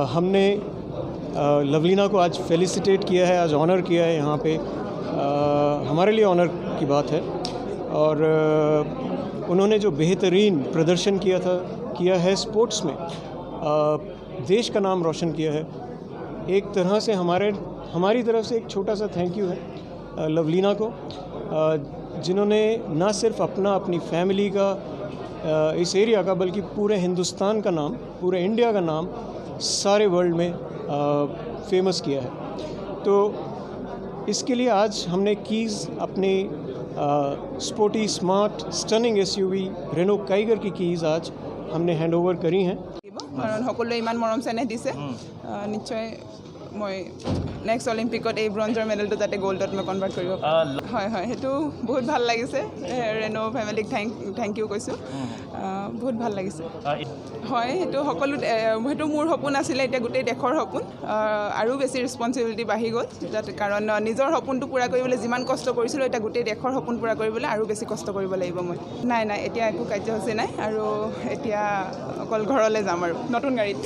हमने लवलीना को आज फेलिसिटेट किया है, आज ऑनर किया है यहाँ पे। हमारे लिए ऑनर की बात है और उन्होंने जो बेहतरीन प्रदर्शन किया है स्पोर्ट्स में, देश का नाम रोशन किया है। एक तरह से हमारी तरफ से एक छोटा सा थैंक यू है लवलीना को, जिन्होंने ना सिर्फ अपनी फैमिली का, इस एरिया का, बल्कि पूरे हिंदुस्तान का नाम, पूरे इंडिया का नाम सारे वर्ल्ड में फेमस किया है। तो इसके लिए आज हमने कीज़ अपनी sporty smart stunning SUV Renault Kiger की कीज़ आज हमने हैंडओवर करी हैं। कारण সকলোৱে ইমান মৰম চেনেহ দিছে, নিশ্চয় মই নেক্সট অলিম্পিকত এই ব্ৰঞ্জৰ মেডেলটো যাতে গ'ল্ডত মই কনভাৰ্ট কৰিব পাৰোঁ। হয় হয়, সেইটো বহুত ভাল লাগিছে। ৰেনো ফেমিলিক থেংক ইউ কৈছোঁ, বহুত ভাল লাগিছে। হয়, সেইটো মোৰ সপোন আছিলে, এতিয়া গোটেই দেশৰ সপোন। আৰু বেছি ৰেছপনচিবিলিটি বাঢ়ি গ'ল, যাতে কাৰণ নিজৰ সপোনটো পূৰা কৰিবলৈ যিমান কষ্ট কৰিছিলোঁ, এতিয়া গোটেই দেশৰ সপোন পূৰা কৰিবলৈ আৰু বেছি কষ্ট কৰিব লাগিব মই। নাই এতিয়া একো কাৰ্যসূচী নাই, আৰু এতিয়া অকল ঘৰলৈ যাম আৰু নতুন গাড়ীত।